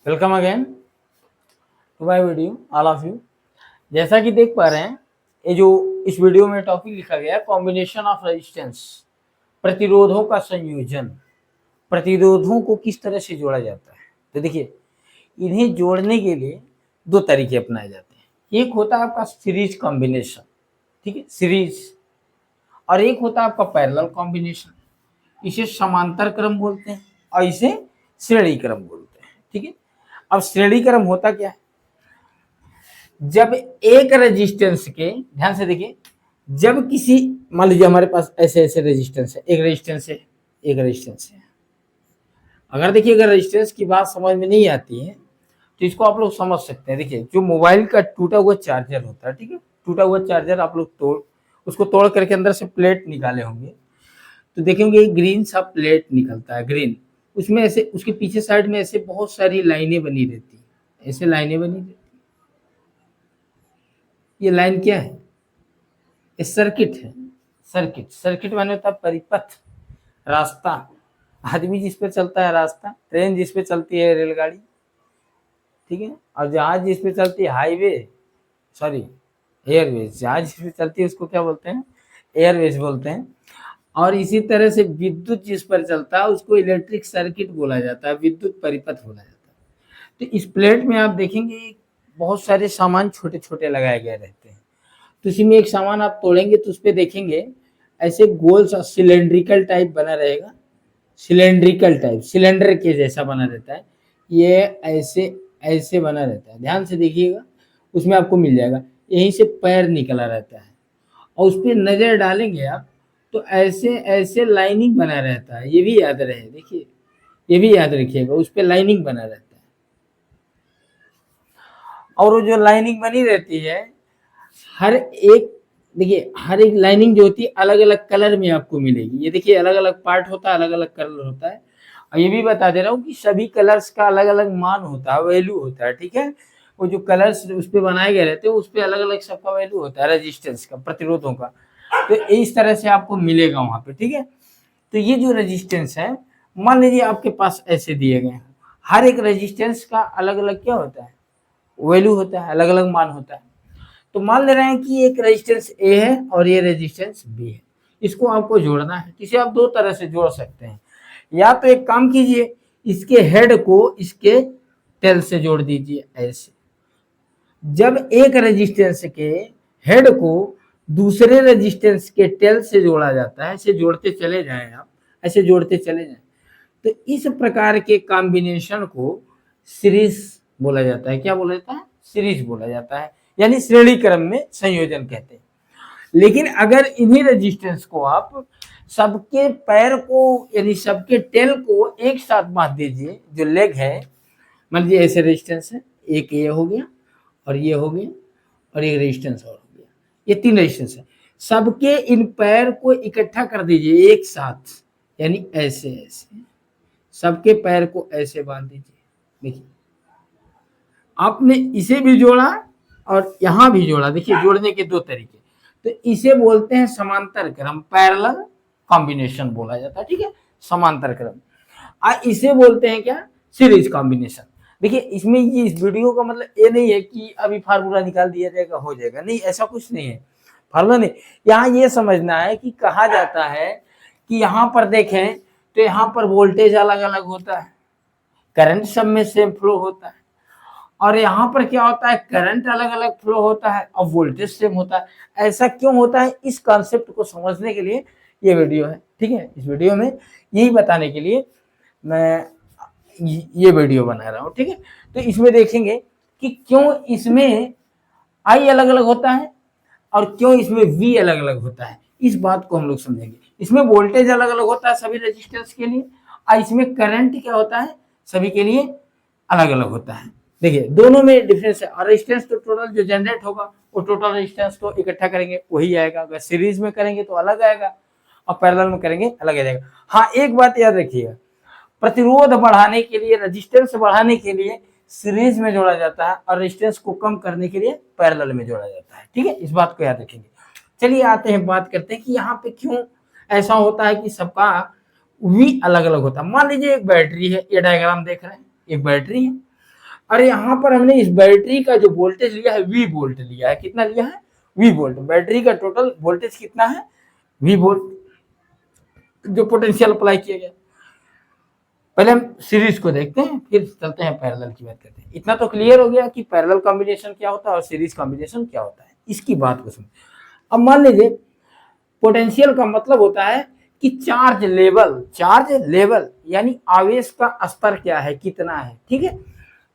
Welcome again to my video all of you. जैसा कि देख पा रहे हैं, ये जो इस वीडियो में टॉपिक लिखा गया है, कॉम्बिनेशन ऑफ रेजिस्टेंस, प्रतिरोधों का संयोजन। प्रतिरोधों को किस तरह से जोड़ा जाता है, तो देखिए, इन्हें जोड़ने के लिए दो तरीके अपनाए जाते हैं। एक होता है आपका सीरीज कॉम्बिनेशन, ठीक है, सीरीज, और एक होता है आपका पैरेलल कॉम्बिनेशन। इसे समांतर क्रम बोलते हैं और इसे श्रेणी क्रम बोलते हैं, ठीक है। अब श्रेणी क्रम होता क्या है? जब एक रेजिस्टेंस के, ध्यान से देखिए, जब किसी, मान लीजिए हमारे पास ऐसे ऐसे रेजिस्टेंस है, एक रेजिस्टेंस है, एक रेजिस्टेंस है। अगर देखिए, अगर रेजिस्टेंस की बात समझ में नहीं आती है तो इसको आप लोग समझ सकते हैं। देखिए, जो मोबाइल का टूटा हुआ चार्जर होता है, ठीक है, टूटा हुआ चार्जर आप लोग उसको तोड़ करके अंदर से प्लेट निकाले होंगे, तो देखेंगे ग्रीन सा प्लेट निकलता है, ग्रीन। उसमें ऐसे उसके पीछे साइड में ऐसे बहुत सारी लाइनें बनी रहती है, ऐसे लाइनें बनी रहती। ये लाइन क्या है? ये सर्किट है। सर्किट, सर्किट माने होता है परिपथ, रास्ता। आदमी जिस पे चलता है रास्ता, ट्रेन जिस पे चलती है रेलगाड़ी, ठीक है, और जहाज जिस पे चलती है हाईवे, सॉरी एयरवेज, जहाज जिस पे चलती है उसको क्या बोलते हैं? एयरवेज बोलते हैं। और इसी तरह से विद्युत जिस पर चलता है उसको इलेक्ट्रिक सर्किट बोला जाता है, विद्युत परिपथ बोला जाता है। तो इस प्लेट में आप देखेंगे बहुत सारे सामान छोटे छोटे लगाए गए रहते हैं। तो इसी में एक सामान आप तोड़ेंगे तो उस पर देखेंगे ऐसे गोल सा सिलेंड्रिकल टाइप बना रहेगा, सिलेंड्रिकल टाइप, सिलेंडर के जैसा बना रहता है। ये ऐसे ऐसे बना रहता है, ध्यान से देखिएगा, उसमें आपको मिल जाएगा। यहीं से पैर निकला रहता है और उस पर नजर डालेंगे आप तो ऐसे ऐसे लाइनिंग बना रहता है। ये भी याद रहे, देखिए, ये भी याद रखिएगा, उस पर लाइनिंग बना रहता है। और वो जो लाइनिंग बनी रहती है, हर एक, देखिए, हर एक लाइनिंग जो होती है अलग अलग कलर में आपको मिलेगी। ये देखिए, अलग अलग पार्ट होता है, अलग अलग कलर होता है। और ये भी बता दे रहा हूँ कि सभी कलर्स का अलग अलग मान होता है, वैल्यू होता है, ठीक है। वो जो कलर्स उस पर बनाए गए रहते हैं उस पर अलग अलग सबका वैल्यू होता है, रेजिस्टेंस का, प्रतिरोधों का। तो इस तरह से आपको मिलेगा वहां पे, ठीक है। तो ये जो रेजिस्टेंस है, मान लीजिए आपके पास ऐसे दिए गए हैं, हर एक रेजिस्टेंस का अलग अलग क्या होता है? वैल्यू होता है, अलग अलग मान होता है। तो मान ले रहे हैं कि एक रेजिस्टेंस ए है और ये रेजिस्टेंस बी है, इसको आपको जोड़ना है। इसे आप दो तरह से जोड़ सकते हैं। या तो एक काम कीजिए, इसके हेड को इसके टेल से जोड़ दीजिए ऐसे। जब एक रेजिस्टेंस के हेड को दूसरे रेजिस्टेंस के टेल से जोड़ा जाता है, ऐसे जोड़ते चले जाएं आप, ऐसे जोड़ते चले जाएं, तो इस प्रकार के कॉम्बिनेशन को सीरीज बोला जाता है। क्या बोला जाता है? सीरीज बोला जाता है, यानी श्रेणी क्रम में संयोजन कहते हैं। लेकिन अगर इन्हीं रेजिस्टेंस को आप सबके पैर को, यानी सबके टेल को एक साथ बांध दीजिए, जो लेग है, मान लीजिए ऐसे रेजिस्टेंस है, एक ये हो गया और ये हो गया और एक रेजिस्टेंस और हो गया, ये तीन रेजिस्टेंस है। सबके इन पैर को इकट्ठा कर दीजिए एक साथ, यानी ऐसे ऐसे सबके पैर को ऐसे बांध दीजिए। देखिए, आपने इसे भी जोड़ा और यहां भी जोड़ा। देखिए, जोड़ने के दो तरीके, तो इसे बोलते हैं समांतर क्रम, पैरेलल कॉम्बिनेशन बोला जाता है, ठीक है, समांतर क्रम। इसे बोलते हैं क्या? Series combination. देखिए, इसमें ये, इस वीडियो का मतलब ये नहीं है कि अभी फार्मूला निकाल दिया जाएगा, हो जाएगा, नहीं, ऐसा कुछ नहीं है। फार्मूला नहीं, यहाँ ये समझना है कि कहा जाता है कि यहाँ पर देखें तो यहाँ पर वोल्टेज अलग अलग होता है, करंट सब में सेम फ्लो होता है, और यहाँ पर क्या होता है? करंट अलग अलग फ्लो होता है और वोल्टेज सेम होता है। ऐसा क्यों होता है? इस कॉन्सेप्ट को समझने के लिए ये वीडियो है, ठीक है। इस वीडियो में यही बताने के लिए मैं ये वीडियो बना रहा हूँ, ठीक है। तो इसमें देखेंगे कि क्यों इसमें आई अलग अलग होता है और क्यों इसमें वी अलग अलग होता है, इस बात को हम लोग समझेंगे। इसमें वोल्टेज अलग अलग होता है सभी रेजिस्टेंस के लिए, और इसमें करंट क्या होता है? सभी के लिए अलग अलग होता है। देखिए, दोनों में डिफरेंस है। और रेजिस्टेंस तो टोटल जो जनरेट होगा वो टोटल रेजिस्टेंस को इकट्ठा करेंगे वही आएगा। अगर सीरीज में करेंगे तो अलग आएगा और पैरेलल में करेंगे अलग आ जाएगा। हाँ, एक बात याद रखिएगा, प्रतिरोध बढ़ाने के लिए, रेजिस्टेंस बढ़ाने के लिए सीरीज में जोड़ा जाता है और रेजिस्टेंस को कम करने के लिए पैरेलल में जोड़ा जाता है, ठीक है। इस बात को याद रखेंगे। चलिए आते हैं, बात करते हैं कि यहाँ पे क्यों ऐसा होता है कि सबका वी अलग अलग होता है। मान लीजिए एक बैटरी है, ये डायग्राम देख रहे हैं, एक बैटरी है और यहाँ पर हमने इस बैटरी का जो वोल्टेज लिया है V वोल्ट लिया है, कितना लिया है V वोल्ट। बैटरी का टोटल वोल्टेज कितना है V वोल्ट जो पोटेंशियल अप्लाई किया गया। पहले हम सीरीज को देखते हैं फिर चलते हैं पैरेलल की बात करते हैं। इतना तो क्लियर हो गया कि पैरेलल कॉम्बिनेशन क्या होता है और सीरीज कॉम्बिनेशन क्या होता है। इसकी बात को सुन, अब मान लीजिए पोटेंशियल का मतलब होता है कि चार्ज लेवल यानी आवेश का स्तर क्या है, कितना है, ठीक है।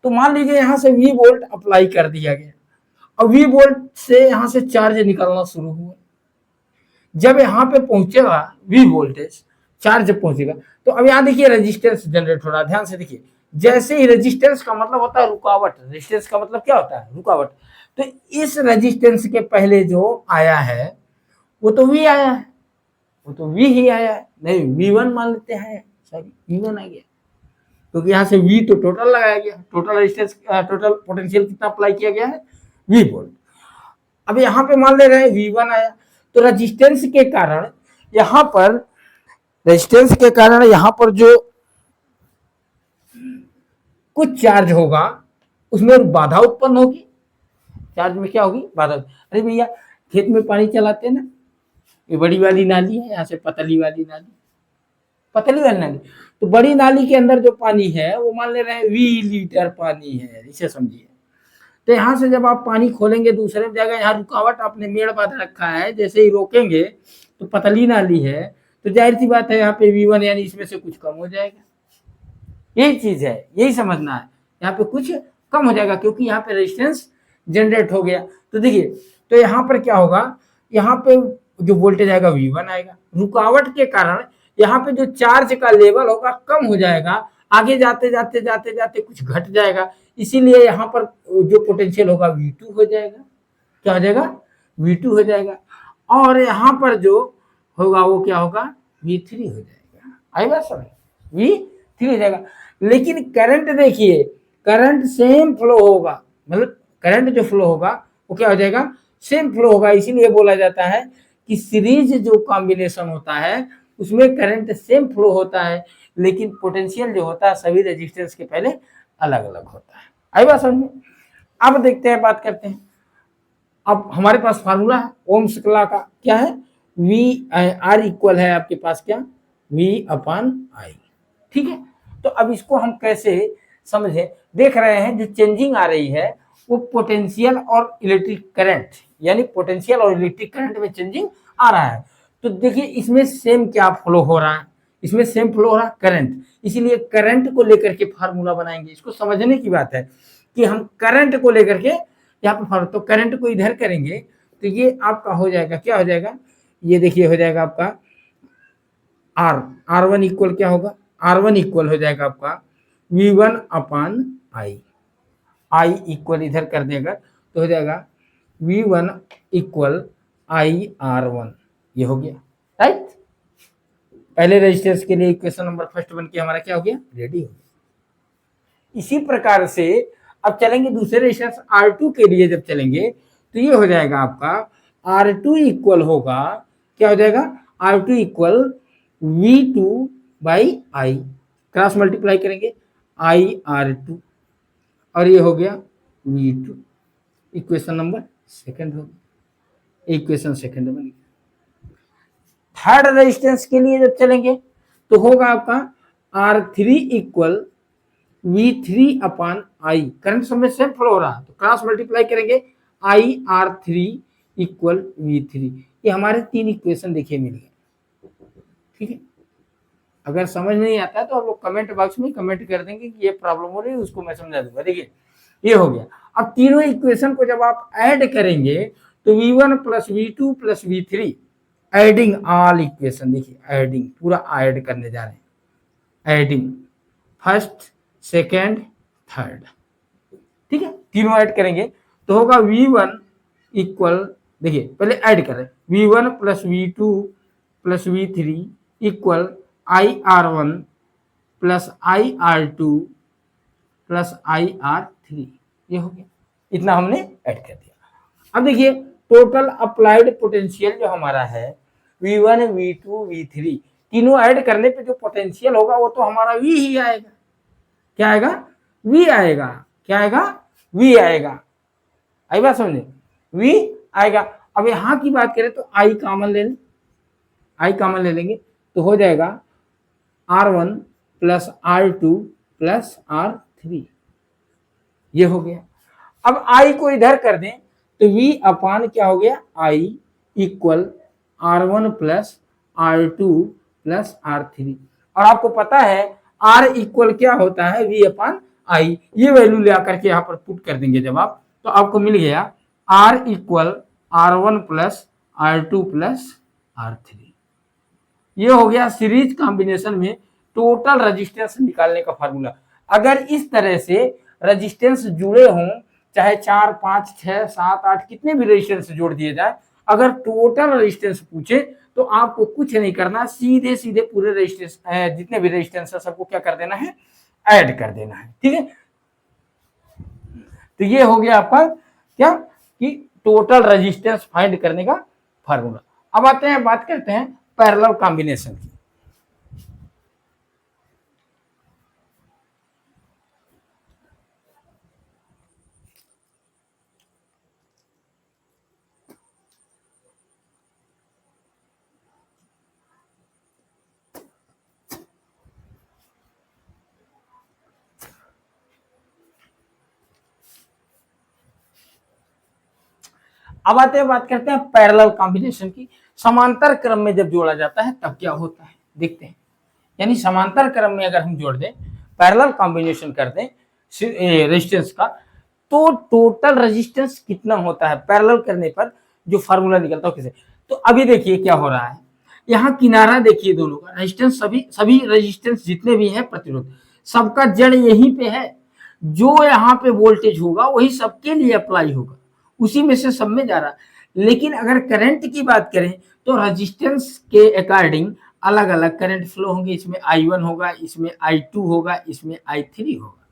तो मान लीजिए यहां से V वोल्ट अप्लाई कर दिया गया और V वोल्ट से यहां से चार्ज निकलना शुरू हुआ। जब यहाँ पे पहुंचेगा V वोल्टेज, चार्ज जब पहुंचेगा तो अब यहाँ देखिए रेजिस्टेंस जनरेट हो रहा है, ध्यान से देखिए। जैसे ही रेजिस्टेंस का मतलब होता है रुकावट, रेजिस्टेंस का मतलब क्या होता है रुकावट। तो इस रेजिस्टेंस के पहले जो आया है वो तो V आया है, वो तो V ही आया है, नहीं V1 मान लेते हैं, सॉरी V1 आ गया क्योंकि यहाँ से V तो टोटल लगाया गया, टोटल रेजिस्टेंस टोटल पोटेंशियल कितना अप्लाई किया गया है V वोल्ट। अब यहाँ पे मान ले रहे हैं V1 आया, तो रेजिस्टेंस के कारण यहाँ पर जो कुछ चार्ज होगा उसमें बाधा उत्पन्न होगी। चार्ज में क्या होगी, बाधा। अरे भैया खेत में पानी चलाते हैं ना, ये बड़ी वाली नाली है, यहाँ से पतली वाली नाली, तो बड़ी नाली के अंदर जो पानी है वो मान ले रहे हैं 20 लीटर पानी है, इसे समझिए। तो यहाँ से जब आप पानी खोलेंगे दूसरे जगह, यहाँ रुकावट आपने मेड़ बांध रखा है, जैसे ही रोकेंगे तो पतली नाली है तो जाहिर सी बात है यहाँ पे V1 यानी इसमें से कुछ कम हो जाएगा। यही चीज है, यही समझना है, यहाँ पे कुछ कम हो जाएगा क्योंकि यहाँ पे रेजिस्टेंस जनरेट हो गया। तो देखिए तो यहाँ पर क्या होगा, यहाँ पे जो वोल्टेज आएगा V1 आएगा, रुकावट के कारण यहाँ पे जो चार्ज का लेवल होगा कम हो जाएगा, आगे जाते जाते जाते जाते कुछ घट जाएगा, इसीलिए यहाँ पर जो पोटेंशियल होगा V2 हो जाएगा। क्या हो जाएगा, V2 हो जाएगा। और यहाँ पर जो होगा वो क्या होगा, V3 हो जाएगा। आई बात समझ, V3 हो जाएगा। लेकिन करंट देखिए, करंट सेम फ्लो होगा, मतलब करंट जो फ्लो होगा वो क्या हो जाएगा, सेम फ्लो होगा। इसीलिए बोला जाता है कि सीरीज जो कॉम्बिनेशन होता है उसमें करंट सेम फ्लो होता है, लेकिन पोटेंशियल जो होता है सभी रेजिस्टेंस के पहले अलग अलग होता है। आई बात समझ में। अब देखते हैं, बात करते हैं। अब हमारे पास फार्मूला है ओम्स लॉ का, क्या है, V R इक्वल है आपके पास क्या, V अपॉन I, ठीक है। तो अब इसको हम कैसे समझे, देख रहे हैं जो चेंजिंग आ रही है वो पोटेंशियल और इलेक्ट्रिक करंट, यानी पोटेंशियल और इलेक्ट्रिक करंट में चेंजिंग आ रहा है। तो देखिए इसमें सेम क्या फ्लो हो रहा है, इसमें सेम फ्लो हो रहा है करंट, इसीलिए करंट को लेकर के फार्मूला बनाएंगे। इसको समझने की बात है कि हम करंट को लेकर के यहाँ पे, तो करंट को इधर करेंगे तो ये आपका हो जाएगा, क्या हो जाएगा, ये देखिए हो जाएगा आपका R1 इक्वल क्या होगा, R1 इक्वल हो जाएगा आपका V1 अपॉन I इक्वल इधर कर देगा तो हो जाएगा V1 इक्वल IR1, ये हो गया राइट। पहले रेजिस्टेंस के लिए इक्वेशन नंबर फर्स्ट बन के हमारा क्या हो गया, रेडी हो गया। इसी प्रकार से अब चलेंगे दूसरे रेजिस्टेंस R2 के लिए, जब चलेंगे तो ये हो जाएगा आपका R2 इक्वल होगा, क्या हो जाएगा, R2 equal V2 by I, cross multiply करेंगे IR2 और ये हो गया V2, इक्वेशन नंबर सेकंड हो गया, इक्वेशन सेकंड बन गया। थर्ड रेजिस्टेंस के लिए जब चलेंगे तो होगा आपका R3 equal V3 upon I, current समय सेम फ्लो हो रहा है तो क्रॉस मल्टीप्लाई करेंगे IR3 इक्वल V3। ये हमारे तीन इक्वेशन देखिए मिल गए, ठीक है। अगर समझ नहीं आता तो आप लोग कमेंट बॉक्स में कमेंट कर देंगे कि ये प्रॉब्लम हो रही है, उसको मैं समझा दूंगा। देखिए ये हो गया। अब तीनों इक्वेशन को जब आप ऐड करेंगे तो V1 plus V2 plus V3, adding all equation, देखिए एडिंग पूरा ऐड करने जा रहे हैं, एडिंग फर्स्ट सेकेंड थर्ड, ठीक है, तीनों ऐड करेंगे तो होगा V1 इक्वल, देखिए पहले ऐड करें, V1 plus V2 plus V3 equal IR1 plus IR2 plus IR3, ये हो गया। इतना हमने ऐड कर दिया। अब देखिए टोटल अप्लाइड पोटेंशियल जो हमारा है V1 V2 V3, तीनों ऐड करने पे जो पोटेंशियल होगा वो तो हमारा V ही आएगा। क्या आएगा, V आएगा, क्या आएगा, वी आएगा। आई बात समझे, वी आएगा। अब यहां की बात करें तो आई कॉमन ले लें, आई कॉमन ले लेंगे तो हो जाएगा R1 plus R2 plus R3, ये हो गया। अब आई को इधर कर दें तो v अपान क्या हो गया, I equal R1 plus R2 plus R3। और आपको पता है R इक्वल क्या होता है, v अपान आई। ये वैल्यू ले आकर के यहाँ पर पुट कर देंगे जब आप, तो आपको मिल गया R equal R1 plus R2 plus R3। ये हो गया सीरीज कॉम्बिनेशन में टोटल रेजिस्टेंस निकालने का फार्मूला। अगर इस तरह से रेजिस्टेंस जुड़े हों, चाहे 4, 5, 6, 7, 8 कितने भी रेजिस्टेंस जोड़ दिए जाए, अगर टोटल रेजिस्टेंस पूछे तो आपको कुछ नहीं करना, सीधे सीधे पूरे रेजिस्टेंस जितने भी रेजिस्टेंस है सबको क्या कर देना है, ऐड कर देना है। ठीक है, तो ये हो गया आपका क्या कि टोटल रेजिस्टेंस फाइंड करने का फार्मूला। अब आते हैं, बात करते हैं पैरेलल कॉम्बिनेशन की। अब आते हैं, बात करते हैं पैरेलल कॉम्बिनेशन की। समांतर क्रम में जब जोड़ा जाता है तब क्या होता है, देखते हैं। यानी समांतर क्रम में अगर हम जोड़ दें, पैरेलल कॉम्बिनेशन कर दें रेजिस्टेंस का, तो टोटल रेजिस्टेंस कितना होता है पैरेलल करने पर, जो फार्मूला निकलता है कैसे। तो अभी देखिए क्या हो रहा है, यहाँ किनारा देखिए दोनों का रेजिस्टेंस, सभी रेजिस्टेंस जितने भी हैं प्रतिरोध, सबका जड़ यहीं पे है। जो यहाँ पे वोल्टेज होगा वही सबके लिए अप्लाई होगा, उसी में से सब में जा रहा। लेकिन अगर करंट की बात करें तो रेजिस्टेंस के अकॉर्डिंग अलग अलग करंट फ्लो होंगे। इसमें I1 होगा, इसमें I2 होगा, इसमें I3 होगा,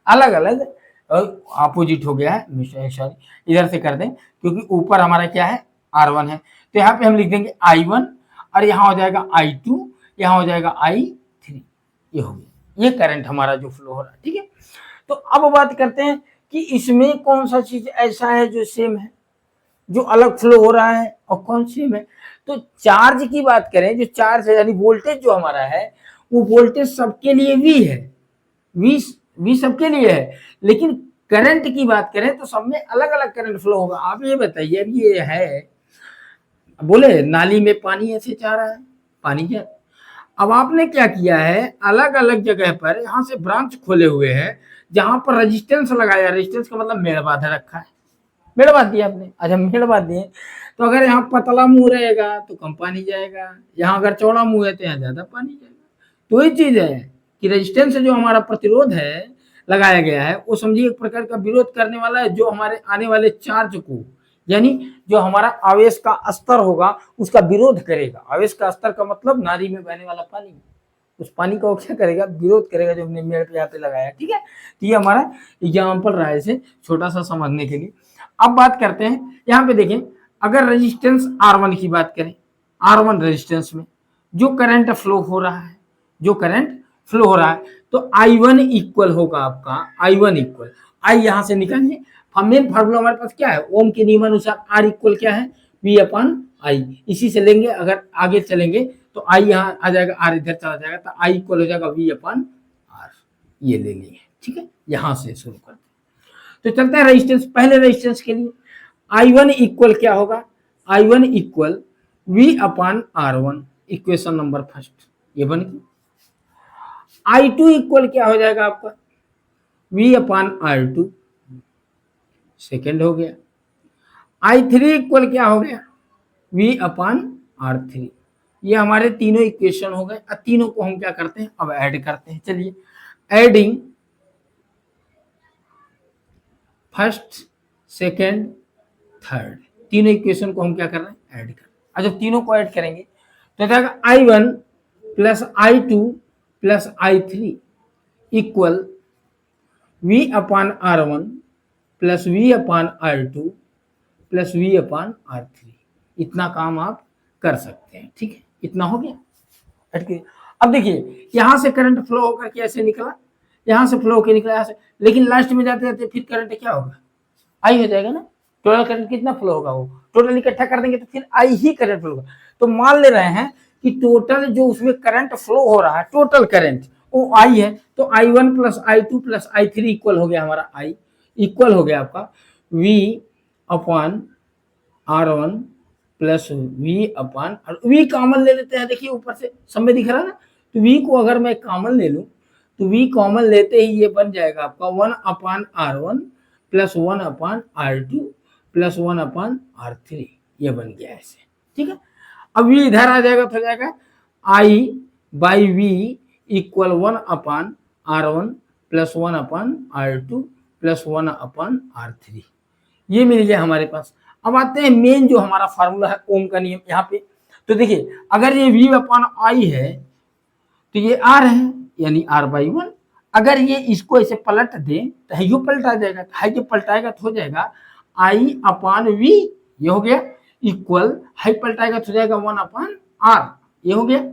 अलग अलग अपोजिट हो गया है। सॉरी, इधर से कर दें क्योंकि ऊपर हमारा क्या है, R1 है, तो यहाँ पे हम लिख देंगे I1 और यहाँ हो जाएगा I2, यहाँ हो जाएगा I3। ये हो गया, ये करंट हमारा जो फ्लो हो रहा है। ठीक है, तो अब बात करते हैं कि इसमें कौन सा चीज ऐसा है जो सेम है, जो अलग फ्लो हो रहा है, और कौन सेम है। तो चार्ज की बात करें, जो चार्ज है यानी वोल्टेज जो हमारा है, वो वोल्टेज सबके लिए वी है, वी सबके लिए है। लेकिन करंट की बात करें तो सब में अलग अलग करंट फ्लो होगा। आप ये बताइए, अब ये है, बोले नाली में पानी ऐसे जा रहा है, पानी क्या, अब आपने क्या किया है, अलग अलग जगह पर यहाँ से ब्रांच खोले हुए हैं जहां पर रेजिस्टेंस लगाया, रेजिस्टेंस का मतलब मेड़ बांध रखा है, मेड़ बांध दिया आपने। अच्छा, मेड़ बांध दिए तो अगर यहाँ पतला मुंह रहेगा तो कम पानी जाएगा, यहाँ अगर चौड़ा मुंह है तो यहाँ ज्यादा पानी जाएगा। तो ये चीज है कि रेजिस्टेंस जो हमारा प्रतिरोध है लगाया गया है, वो समझिए एक प्रकार का विरोध करने वाला है, जो हमारे आने वाले चार्ज को, यानी जो हमारा आवेश का स्तर होगा उसका विरोध करेगा। आवेश का स्तर का मतलब नाली में बहने वाला पानी, उस पानी का वो क्या करेगा, विरोध करेगा, जो हमने मेड़ पे यहाँ पे लगाया। ठीक है, तो ये हमारा एग्जाम्पल रहा है, इसे छोटा सा समझने के लिए। अब बात करते हैं, यहाँ पे देखें, अगर रेजिस्टेंस R1 की बात करें, R1 रेजिस्टेंस में जो करंट फ्लो हो रहा है, जो करंट फ्लो हो रहा है, तो I1 इक्वल होगा आपका, I1 इक्वल, आई यहाँ से निकालिए, मेन फार्मूला हमारे पास क्या है, ओम के नियम अनुसार R इक्वल क्या है, V अपन आई, इसी से लेंगे। अगर आगे चलेंगे तो आई यहाँ आ जाएगा, R इधर चला जाएगा, तो आई इक्वल हो जाएगा V अपन R, ये ले लिए। ठीक है, यहां से शुरू करते हैं, तो चलते हैं रेजिस्टेंस। पहले रेजिस्टेंस के लिए I1 इक्वल क्या होगा, I1 इक्वल V अपन R1, इक्वेशन नंबर फर्स्ट ये बन गई। I2 इक्वल क्या हो जाएगा आपका, V अपन R2, सेकेंड हो गया। I3 इक्वल क्या हो गया, V अपन R3। ये हमारे तीनों इक्वेशन हो गए। अब तीनों को हम क्या करते हैं, अब ऐड करते हैं। चलिए, एडिंग फर्स्ट, सेकेंड, थर्ड, तीनों इक्वेशन को हम क्या कर रहे हैं, ऐड कर रहे हैं। जब तीनों को ऐड करेंगे तो क्या होगा, I1 plus I2 plus I3 equal V अपन R1 प्लस V अपन R2 प्लस V अपन R3। इतना काम आप कर सकते हैं। ठीक है, इतना हो गया। अब देखिए, यहां से करंट फ्लो होकर के ऐसे निकला, यहाँ से फ्लो होकर निकला यहाँ से, लेकिन लास्ट में जाते जाते फिर करंट क्या होगा, आई हो जाएगा ना। टोटल करंट कितना फ्लो होगा, वो टोटल इकट्ठा कर देंगे तो फिर आई ही करंट फ्लो होगा। तो मान ले रहे हैं कि टोटल जो उसमें करंट फ्लो हो रहा है, टोटल करंट वो आई है, तो I1 plus I2 plus I3 equal हो गया हमारा, आई इक्वल हो गया आपका V upon R1 plus V upon, V common ले लेते हैं, देखिए ऊपर से सब में दिख रहा है ना, तो V को अगर मैं कॉमन ले लूं तो V कॉमन लेते ही ये बन जाएगा आपका 1 upon R1 plus 1 upon R2 plus 1 upon R3, ये बन गया ऐसे, ठीक है। अब V इधर आ जाएगा तो हो जाएगा I by V equal 1 upon R1 plus 1 upon R2 plus 1 upon R3, ये मिल गया हमारे पास। अब आते हैं मेन जो हमारा फार्मूला है ओम का नियम यहाँ पे। तो देखिए अगर ये V अपॉन I है तो ये R है, यानी R बाई 1। अगर ये इसको ऐसे पलट दें तो है, यू पलटा जाएगा, है जो पलटाएगा तो हो जाएगा I अपॉन V, ये हो गया, इक्वल है पलटाएगा तो हो जाएगा 1 अपॉन R, ये हो गया।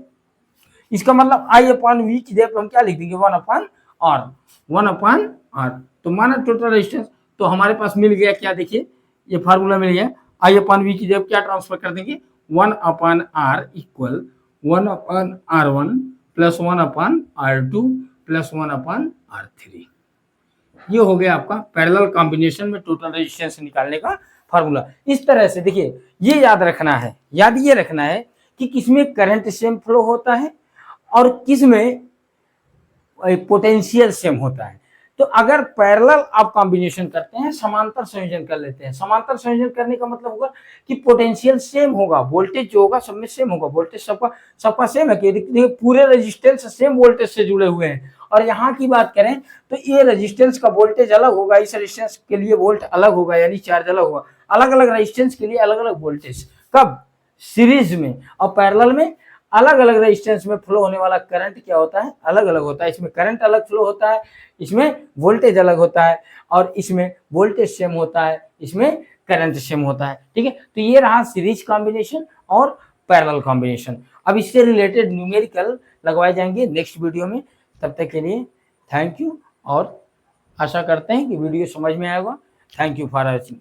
इसका मतलब I अपॉन V की जगह हम क्या लिख देंगे, 1 अपॉन R, 1 अपॉन R। तो माना टोटल रेजिस्टेंस, तो हमारे पास मिल गया क्या, देखिए ये फार्मूला मिल गया, I अपॉन V की जगह क्या ट्रांसफर कर देंगे, 1 upon R equal 1 upon R1 plus 1 upon R2 plus 1 upon R3। ये हो गया आपका पैरेलल कॉम्बिनेशन में टोटल रेजिस्टेंस निकालने का फार्मूला। इस तरह से देखिए ये याद रखना है, याद ये रखना है कि किसमें करंट सेम फ्लो होता है और किसमें पोटेंशियल सेम होता है। तो अगर पैरेलल आप कॉम्बिनेशन करते हैं, समांतर संयोजन कर लेते हैं, समांतर संयोजन करने का मतलब होगा कि पोटेंशियल सेम होगा, वोल्टेज जो होगा सब में सेम होगा, वोल्टेज सबका सेम है कि देखिए पूरे रेजिस्टेंस सेम वोल्टेज से जुड़े हुए हैं। और यहाँ की बात करें तो ये रेजिस्टेंस का वोल्टेज अलग होगा, इस रेजिस्टेंस के लिए वोल्ट अलग होगा, यानी चार्ज अलग होगा, अलग अलग रेजिस्टेंस के लिए अलग अलग वोल्टेज। कब, सीरीज में। और पैरेलल में अलग अलग रेजिस्टेंस में फ्लो होने वाला करंट क्या होता है, अलग अलग होता है। इसमें करंट अलग फ्लो होता है, इसमें वोल्टेज अलग होता है, और इसमें वोल्टेज सेम होता है, इसमें करंट सेम होता है, ठीक है। तो ये रहा सीरीज कॉम्बिनेशन और पैरेलल कॉम्बिनेशन। अब इससे रिलेटेड न्यूमेरिकल लगवाए जाएंगे नेक्स्ट वीडियो में। तब तक के लिए थैंक यू, और आशा करते हैं कि वीडियो समझ में आएगा। Thank you for watching.